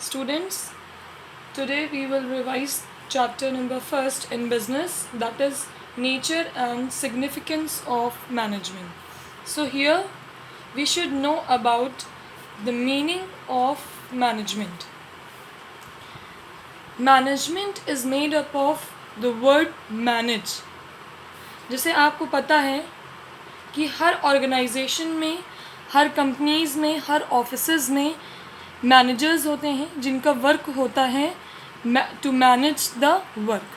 Students, today we will revise chapter number first in business, that is nature and significance of management. So here we should know about the meaning of management. Management is made up of the word manage. जैसे आपको पता है कि हर organisation में, हर companies में, हर offices में managers होते हैं जिनका वर्क होता है टू मैनेज द वर्क.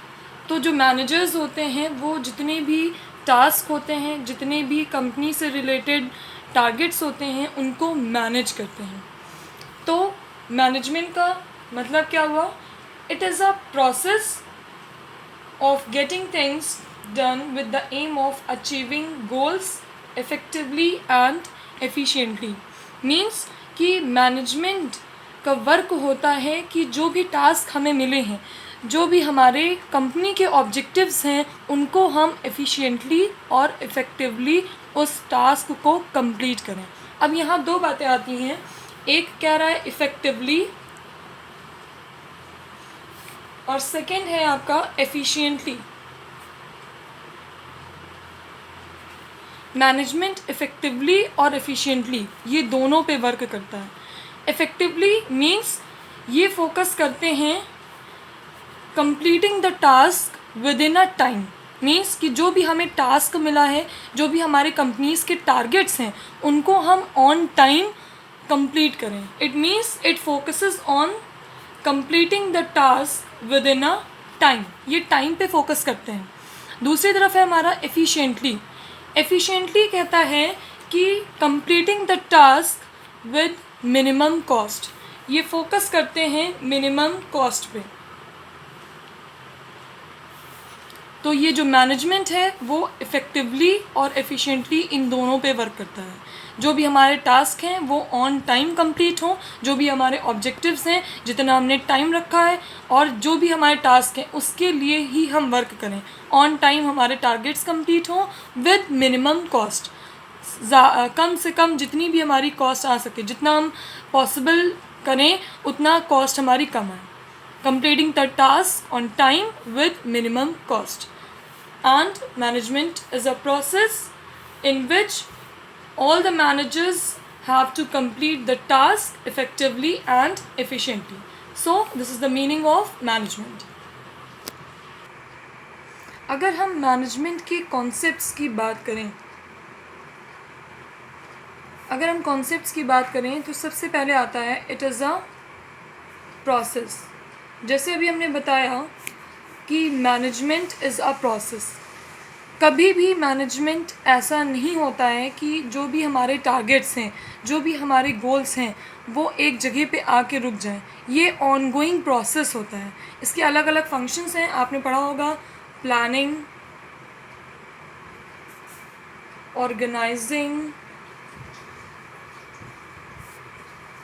तो जो मैनेजर्स होते हैं वो जितने भी टास्क होते हैं, जितने भी कंपनी से रिलेटेड टारगेट्स होते हैं, उनको मैनेज करते हैं. तो मैनेजमेंट का मतलब क्या हुआ? It is a process of getting things done with the aim of achieving goals effectively and efficiently. Means कि मैनेजमेंट का वर्क होता है कि जो भी टास्क हमें मिले हैं, जो भी हमारे कंपनी के ऑब्जेक्टिव्स हैं, उनको हम एफिशिएंटली और इफ़ेक्टिवली उस टास्क को कंप्लीट करें. अब यहाँ दो बातें आती हैं. एक कह रहा है इफ़ेक्टिवली और सेकेंड है आपका एफिशिएंटली. मैनेजमेंट इफ़ेक्टिवली और एफिशिएंटली ये दोनों पे वर्क करता है. इफ़ेक्टिवली मीन्स ये फोकस करते हैं completing the task with in a time. Means कि जो भी हमें टास्क मिला है, जो भी हमारे कंपनीज़ के टारगेट्स हैं, उनको हम ऑन टाइम कंप्लीट करें. It means it focuses on completing the task with in a time. ये टाइम पे फोकस करते हैं. दूसरी तरफ है हमारा एफिशिएंटली. एफिशिएंटली कहता है कि completing the task with minimum cost. ये फोकस करते हैं मिनिमम कॉस्ट पे. तो ये जो मैनेजमेंट है वो इफ़ेक्टिवली और एफिशिएंटली इन दोनों पे वर्क करता है. जो भी हमारे टास्क हैं वो ऑन टाइम कंप्लीट हों, जो भी हमारे ऑब्जेक्टिव्स हैं, जितना हमने टाइम रखा है, और जो भी हमारे टास्क हैं उसके लिए ही हम वर्क करें. ऑन टाइम हमारे टारगेट्स कंप्लीट हों विद मिनिमम कॉस्ट. कम से कम जितनी भी हमारी कॉस्ट आ सके, जितना हम पॉसिबल करें उतना कॉस्ट हमारी कम है. completing the task on time with minimum cost. And management is a process in which all the managers have to complete the task effectively and efficiently. So this is the meaning of management. अगर हम management के concepts की बात करें, तो सबसे पहले आता है इट इज़ अ प्रोसेस. जैसे अभी हमने बताया कि मैनेजमेंट इज़ अ प्रोसेस. कभी भी मैनेजमेंट ऐसा नहीं होता है कि जो भी हमारे टारगेट्स हैं, जो भी हमारे गोल्स हैं, वो एक जगह पे आके रुक जाएं. ये ऑनगोइंग प्रोसेस होता है. इसके अलग अलग फंक्शंस हैं. आपने पढ़ा होगा planning, organising,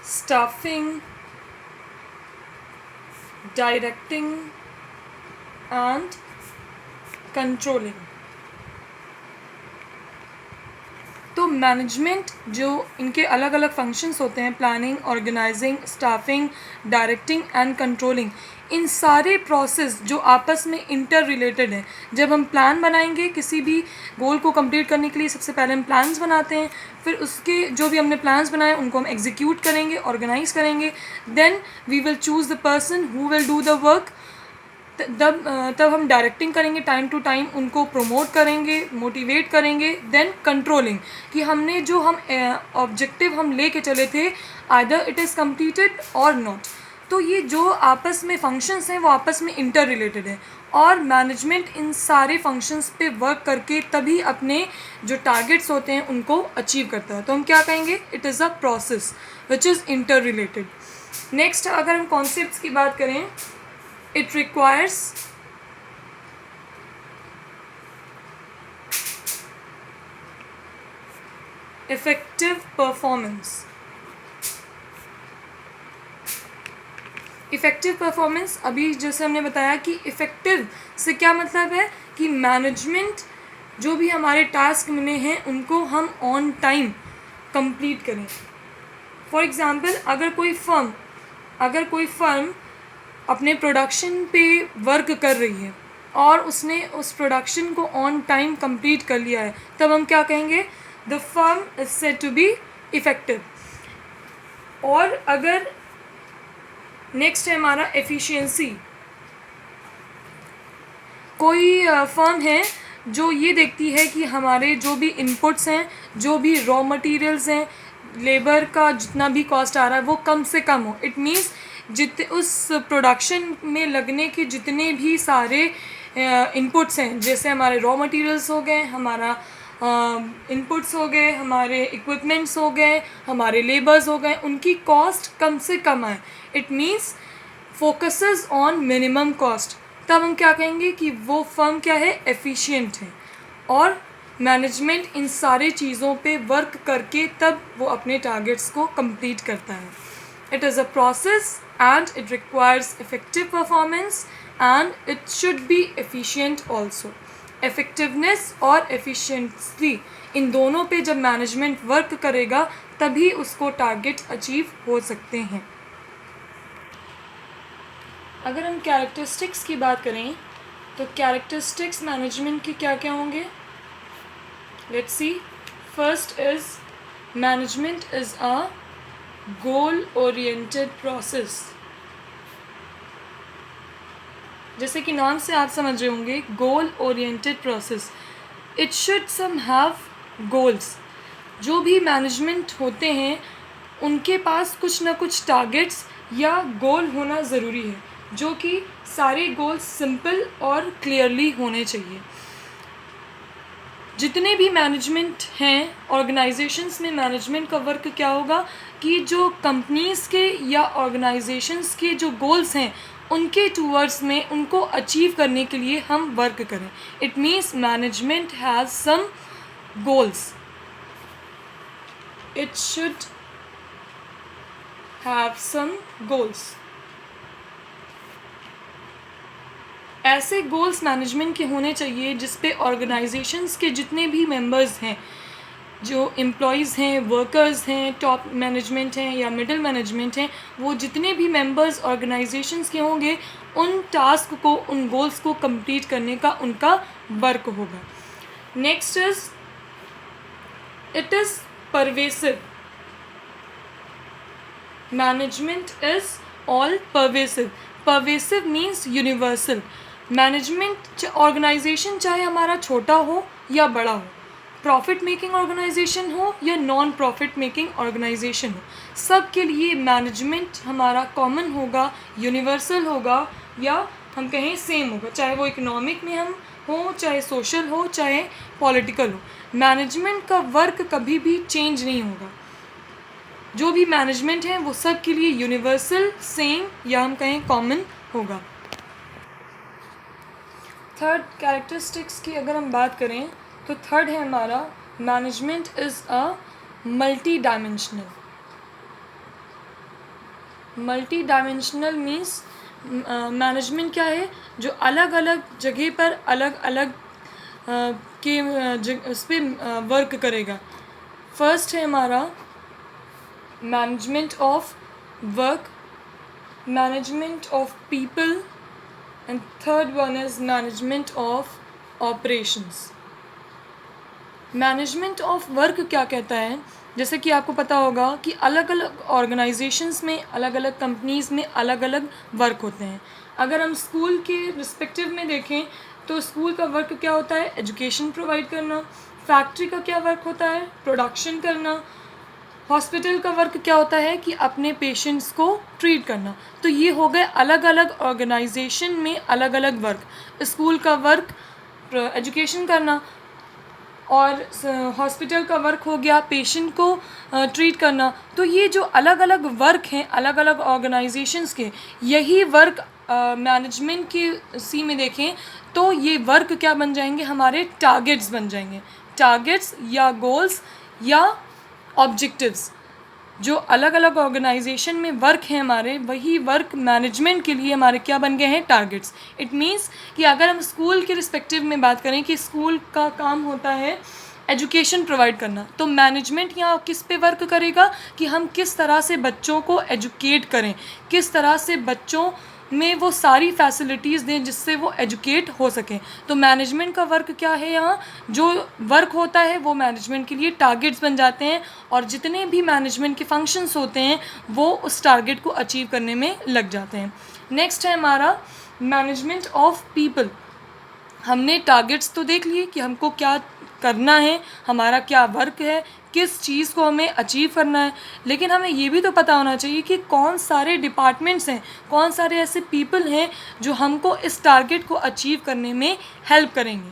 staffing, directing and controlling. तो मैनेजमेंट जो इनके अलग अलग फंक्शंस होते हैं, planning, organising, staffing, directing and controlling, इन सारे प्रोसेस जो आपस में इंटर रिलेटेड हैं. जब हम प्लान बनाएंगे किसी भी गोल को कंप्लीट करने के लिए, सबसे पहले हम प्लान्स बनाते हैं. फिर उसके जो भी हमने प्लान्स बनाए उनको हम एग्जीक्यूट करेंगे, ऑर्गेनाइज करेंगे. Then we will choose the person who will do the work. तब हम डायरेक्टिंग करेंगे, टाइम टू टाइम उनको प्रमोट करेंगे, मोटिवेट करेंगे. देन कंट्रोलिंग कि हमने जो हम ऑब्जेक्टिव हम लेके चले थे, आइदर इट इज़ कम्प्लीटेड और नॉट. तो ये जो आपस में फंक्शंस हैं वो आपस में इंटर रिलेटेड हैं, और मैनेजमेंट इन सारे फंक्शंस पे वर्क करके तभी अपने जो टारगेट्स होते हैं उनको अचीव करता है. तो हम क्या कहेंगे? It is a process which is inter related. Next अगर हम कॉन्सेप्ट्स की बात करें, it requires effective performance. Effective performance, अभी जैसे हमने बताया कि इफ़ेक्टिव से क्या मतलब है कि मैनेजमेंट जो भी हमारे टास्क मिले हैं उनको हम ऑन टाइम कंप्लीट करें. फॉर एग्ज़ाम्पल अगर कोई फर्म अगर कोई फर्म अपने प्रोडक्शन पे वर्क कर रही है और उसने उस प्रोडक्शन को ऑन टाइम कंप्लीट कर लिया है, तब हम क्या कहेंगे? The firm is said to be effective. और अगर नेक्स्ट है हमारा एफिशिएंसी। कोई फर्म है जो ये देखती है कि हमारे जो भी इनपुट्स हैं, जो भी रॉ मटेरियल्स हैं, लेबर का जितना भी कॉस्ट आ रहा है वो कम से कम हो। इट मीन्स उस प्रोडक्शन में लगने के जितने भी सारे इनपुट्स हैं, जैसे हमारे रॉ मटेरियल्स हो गए, हमारा इनपुट्स हो गए, हमारे इक्विपमेंट्स हो गए, हमारे लेबर्स हो गए, उनकी कॉस्ट कम से कम आए। It means focuses on minimum cost. तब हम क्या कहेंगे कि वो फर्म क्या है? एफिशिएंट है। और मैनेजमेंट इन सारे चीज़ों पे वर्क करके तब वो अपने टारगेट्स को कंप्लीट करता है। It is a process and it requires effective performance and it should be efficient also. Effectiveness और एफिशिएंसी, इन दोनों पे जब मैनेजमेंट वर्क करेगा तभी उसको टारगेट अचीव हो सकते हैं। अगर हम कैरेक्टरिस्टिक्स की बात करें तो कैरेक्टरिस्टिक्स मैनेजमेंट के क्या क्या होंगे? Let's see. First is management is a goal oriented process. जैसे कि नाम से आप समझ रहे होंगे, goal oriented process. It should some have goals. जो भी मैनेजमेंट होते हैं उनके पास कुछ ना कुछ टारगेट्स या गोल होना ज़रूरी है, जो कि सारे गोल्स सिंपल और क्लियरली होने चाहिए। जितने भी मैनेजमेंट हैं, ऑर्गेनाइजेशंस में मैनेजमेंट का वर्क क्या होगा कि जो कंपनीज़ के या ऑर्गेनाइजेशंस के जो गोल्स हैं उनके टूवर्ड्स में उनको अचीव करने के लिए हम वर्क करें। It means management has some goals. It should have some goals. ऐसे गोल्स मैनेजमेंट के होने चाहिए जिस पे ऑर्गेनाइजेशंस के जितने भी मेंबर्स हैं, जो एम्प्लॉयज़ हैं, वर्कर्स हैं, टॉप मैनेजमेंट हैं या मिडिल मैनेजमेंट हैं, वो जितने भी मेंबर्स ऑर्गेनाइजेशंस के होंगे उन टास्क को, उन गोल्स को कंप्लीट करने का उनका वर्क होगा। Next is it is pervasive. Management is all pervasive. Pervasive means universal. Management organisation चाहे हमारा छोटा हो या बड़ा हो, प्रॉफिट मेकिंग ऑर्गेनाइजेशन हो या नॉन प्रॉफिट मेकिंग ऑर्गेनाइजेशन हो, सब के लिए मैनेजमेंट हमारा कॉमन होगा, यूनिवर्सल होगा, या हम कहें सेम होगा, चाहे वो इकोनॉमिक में हम हो, चाहे सोशल हो, चाहे पॉलिटिकल हो। मैनेजमेंट का वर्क कभी भी चेंज नहीं होगा। जो भी मैनेजमेंट है वो सब के लिए यूनिवर्सल, सेम या हम कहें कॉमन होगा। थर्ड कैरेक्टरिस्टिक्स की अगर हम बात करें तो थर्ड है हमारा management is a multi dimensional. Multi dimensional means management क्या है? जो अलग अलग जगह पर अलग अलग उस पर वर्क करेगा। फर्स्ट है हमारा management of work, management of people, and third one is management of operations. Management of work क्या कहता है? जैसे कि आपको पता होगा कि अलग अलग ऑर्गेनाइजेशंस में, अलग अलग कंपनीज़ में अलग अलग वर्क होते हैं। अगर हम स्कूल के रिस्पेक्टिव में देखें तो स्कूल का वर्क क्या होता है? एजुकेशन प्रोवाइड करना। फैक्ट्री का क्या वर्क होता है? प्रोडक्शन करना। हॉस्पिटल का वर्क क्या होता है? कि अपने पेशेंट्स को ट्रीट करना। तो ये हो गए अलग अलग ऑर्गेनाइजेशन में अलग अलग वर्क। स्कूल का वर्क एजुकेशन करना, और हॉस्पिटल का वर्क हो गया पेशेंट को ट्रीट करना। तो ये जो अलग अलग वर्क हैं अलग अलग ऑर्गेनाइजेशंस के, यही वर्क मैनेजमेंट की सी में देखें तो ये वर्क क्या बन जाएंगे? हमारे टारगेट्स बन जाएंगे। टारगेट्स या गोल्स या ऑब्जेक्टिव्स। जो अलग अलग ऑर्गेनाइजेशन में वर्क हैं हमारे, वही वर्क मैनेजमेंट के लिए हमारे क्या बन गए हैं? टारगेट्स। इट मीन्स कि अगर हम स्कूल के रिस्पेक्टिव में बात करें कि स्कूल का काम होता है एजुकेशन प्रोवाइड करना। तो मैनेजमेंट यहाँ किस पे वर्क करेगा कि हम किस तरह से बच्चों को एजुकेट करें, किस तरह से बच्चों में वो सारी फैसिलिटीज़ दें जिससे वो एजुकेट हो सकें। तो मैनेजमेंट का वर्क क्या है, यहाँ जो वर्क होता है वो मैनेजमेंट के लिए टारगेट्स बन जाते हैं और जितने भी मैनेजमेंट के फंक्शंस होते हैं वो उस टारगेट को अचीव करने में लग जाते हैं। नेक्स्ट है हमारा मैनेजमेंट ऑफ पीपल। हमने टारगेट्स तो देख लिए कि हमको क्या करना है, हमारा क्या वर्क है, किस चीज़ को हमें अचीव करना है, लेकिन हमें ये भी तो पता होना चाहिए कि कौन सारे डिपार्टमेंट्स हैं, कौन सारे ऐसे पीपल हैं जो हमको इस टारगेट को अचीव करने में हेल्प करेंगे।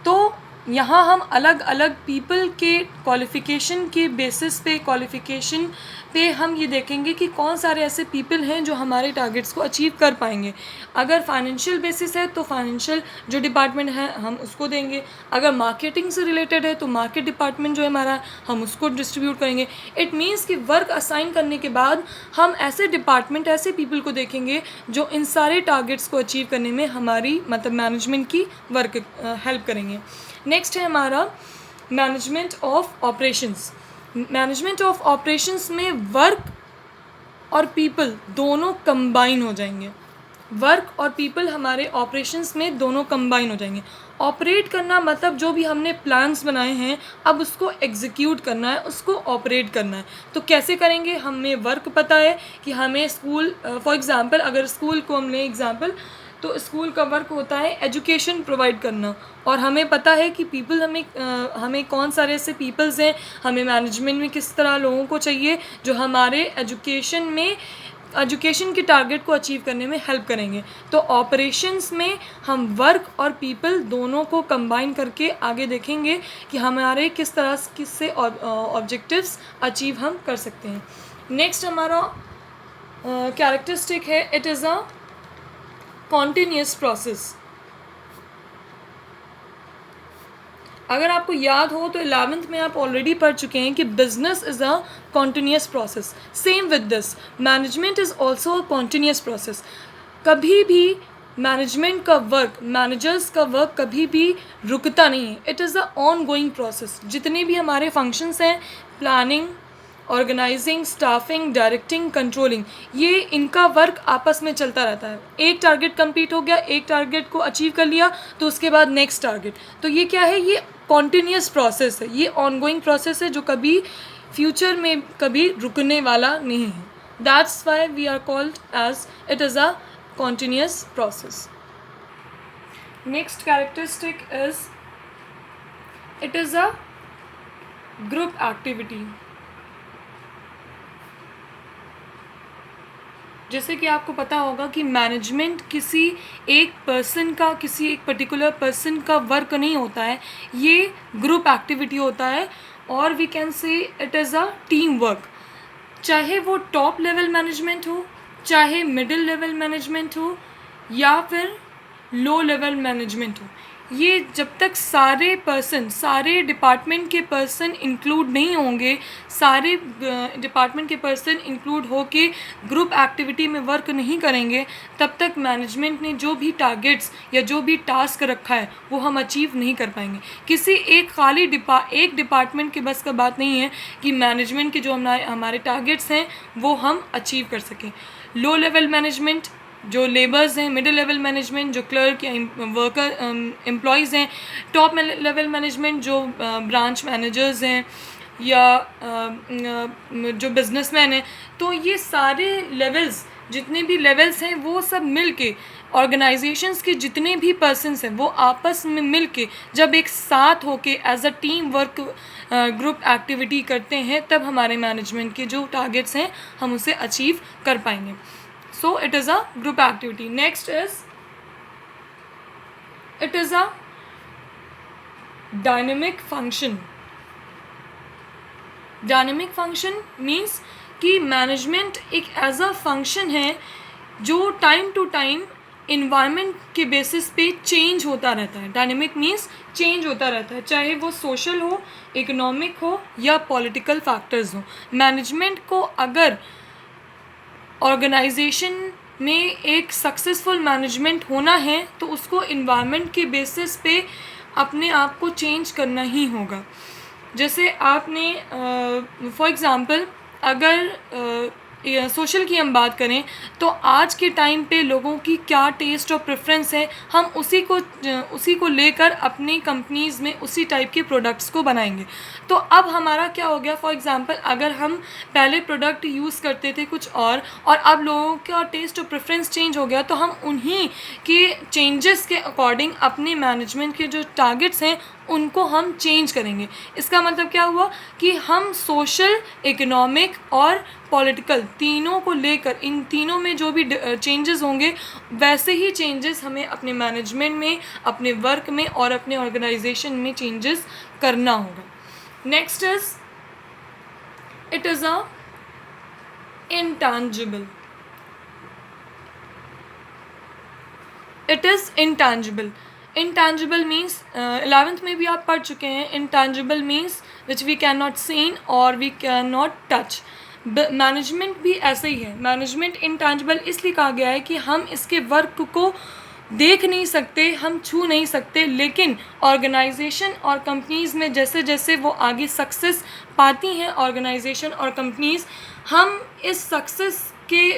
तो यहाँ हम अलग अलग पीपल के क्वालिफ़िकेशन के बेसिस पे, क्वालिफ़िकेशन पे हम ये देखेंगे कि कौन सारे ऐसे पीपल हैं जो हमारे टारगेट्स को अचीव कर पाएंगे। अगर फाइनेंशियल बेसिस है तो फाइनेंशियल जो डिपार्टमेंट है हम उसको देंगे, अगर मार्केटिंग से रिलेटेड है तो मार्केट डिपार्टमेंट जो है हमारा हम उसको डिस्ट्रीब्यूट करेंगे। इट मीन्स कि वर्क असाइन करने के बाद हम ऐसे डिपार्टमेंट, ऐसे पीपल को देखेंगे जो इन सारे टारगेट्स को अचीव करने में हमारी मतलब मैनेजमेंट की वर्क हेल्प करेंगे। नेक्स्ट है हमारा management of operations. Management of operations में वर्क और पीपल दोनों कंबाइन हो जाएंगे। वर्क और पीपल हमारे ऑपरेशंस में दोनों कंबाइन हो जाएंगे। ऑपरेट करना मतलब जो भी हमने प्लान्स बनाए हैं अब उसको एग्जीक्यूट करना है, उसको ऑपरेट करना है। तो कैसे करेंगे, हमें वर्क पता है कि हमें स्कूल, फॉर एग्ज़ाम्पल अगर स्कूल को हमने एग्ज़ाम्पल, तो स्कूल का वर्क होता है एजुकेशन प्रोवाइड करना, और हमें पता है कि पीपल हमें कौन सारे ऐसे पीपल्स हैं, हमें मैनेजमेंट में किस तरह लोगों को चाहिए जो हमारे एजुकेशन के टारगेट को अचीव करने में हेल्प करेंगे। तो ऑपरेशंस में हम वर्क और पीपल दोनों को कंबाइन करके आगे देखेंगे कि हमारे किससे ऑब्जेक्टिव्स अचीव हम कर सकते हैं। नेक्स्ट हमारा कैरेक्टरिस्टिक है, it is a continuous process. अगर आपको याद हो तो 11th में आप ऑलरेडी पढ़ चुके हैं कि business is a continuous process. Same with this management is also a continuous process. कभी भी मैनेजमेंट का वर्क, मैनेजर्स का वर्क कभी भी रुकता नहीं है। It is a ongoing process. जितने भी हमारे फंक्शंस हैं, planning, organising, staffing, directing, controlling, ये इनका वर्क आपस में चलता रहता है। एक टारगेट कंप्लीट हो गया, एक टारगेट को अचीव कर लिया तो उसके बाद नेक्स्ट टारगेट। तो ये क्या है, ये कॉन्टिन्यूस प्रोसेस है, ये ऑनगोइंग प्रोसेस है जो कभी फ्यूचर में कभी रुकने वाला नहीं है। That's why we are called as it is a continuous process. Next characteristic is it is a group activity. जैसे कि आपको पता होगा कि मैनेजमेंट किसी एक पर्सन का, किसी एक पर्टिकुलर पर्सन का वर्क नहीं होता है, ये ग्रुप एक्टिविटी होता है, और we can say it is a team work. चाहे वो टॉप लेवल मैनेजमेंट हो, चाहे मिडिल लेवल मैनेजमेंट हो, या फिर लो लेवल मैनेजमेंट हो, ये जब तक सारे पर्सन, सारे डिपार्टमेंट के पर्सन इंक्लूड नहीं होंगे, सारे डिपार्टमेंट के पर्सन इंक्लूड होके ग्रुप एक्टिविटी में वर्क नहीं करेंगे, तब तक मैनेजमेंट ने जो भी टारगेट्स या जो भी टास्क रखा है वो हम अचीव नहीं कर पाएंगे। किसी एक खाली एक डिपार्टमेंट के बस का बात नहीं है कि मैनेजमेंट के जो हमारे टारगेट्स हैं वो हम अचीव कर सकें। लो लेवल मैनेजमेंट जो लेबर्स हैं, मिडिल लेवल मैनेजमेंट जो क्लर्क या वर्कर एम्प्लॉयज़ हैं, टॉप लेवल मैनेजमेंट जो ब्रांच मैनेजर्स हैं या जो बिजनेसमैन हैं, तो ये सारे लेवल्स, जितने भी लेवल्स हैं वो सब मिल के, ऑर्गेनाइजेशंस के जितने भी पर्सन्स हैं वो आपस में मिल के जब एक साथ होके as a team work group activity करते हैं, तब हमारे मैनेजमेंट के जो टारगेट्स हैं हम उसे अचीव कर पाएंगे। So it is a group activity. Next is it is a dynamic function. Dynamic function means कि मैनेजमेंट एक एज अ फंक्शन है जो टाइम टू टाइम इन्वायरमेंट के बेसिस पे चेंज होता रहता है। डायनेमिक मीन्स चेंज होता रहता है, चाहे वो सोशल हो, इकोनॉमिक हो या पॉलिटिकल फैक्टर्स हो। मैनेजमेंट को अगर ऑर्गेनाइजेशन में एक सक्सेसफुल मैनेजमेंट होना है तो उसको इन्वायरमेंट के बेसिस पे अपने आप को चेंज करना ही होगा। जैसे आपने फॉर एग्ज़ाम्पल अगर सोशल की हम बात करें तो आज के टाइम पे लोगों की क्या टेस्ट और प्रेफरेंस है, हम उसी को लेकर अपनी कंपनीज़ में उसी टाइप के प्रोडक्ट्स को बनाएंगे। तो अब हमारा क्या हो गया, फॉर एग्ज़ाम्पल अगर हम पहले प्रोडक्ट यूज़ करते थे कुछ और अब लोगों का टेस्ट और प्रेफरेंस चेंज हो गया, तो हम उन्हीं के चेंजेस के अकॉर्डिंग अपने मैनेजमेंट के जो टारगेट्स हैं उनको हम चेंज करेंगे। इसका मतलब क्या हुआ कि हम सोशल, इकोनॉमिक और पॉलिटिकल तीनों को लेकर, इन तीनों में जो भी चेंजेस होंगे वैसे ही चेंजेस हमें अपने मैनेजमेंट में, अपने वर्क में और अपने ऑर्गेनाइजेशन में चेंजेस करना होगा। Next is it is a intangible. It is intangible. Intangible means 11th में भी आप पढ़ चुके हैं। Intangible means which we cannot see or we cannot touch. Management भी ऐसे ही है। मैनेजमेंट इंटैंजिबल इसलिए कहा गया है कि हम इसके वर्क को देख नहीं सकते, हम छू नहीं सकते, लेकिन ऑर्गेनाइजेशन और कंपनीज़ में जैसे जैसे वो आगे सक्सेस पाती हैं ऑर्गेनाइजेशन और कंपनीज़, हम इस सक्सेस के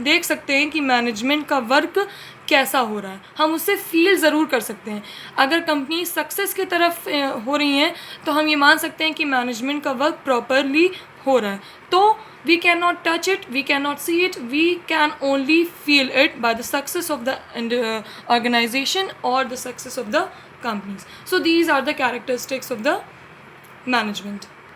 देख सकते हैं कि मैनेजमेंट का वर्क कैसा हो रहा है। हम उससे फील ज़रूर कर सकते हैं। अगर कंपनी सक्सेस की तरफ हो रही हैं तो हम ये मान सकते हैं कि मैनेजमेंट का वर्क प्रॉपरली हो रहा है। तो we cannot touch it, we cannot see it, we can only feel it by the success of the organization or the success of the companies. So these are the characteristics of the management.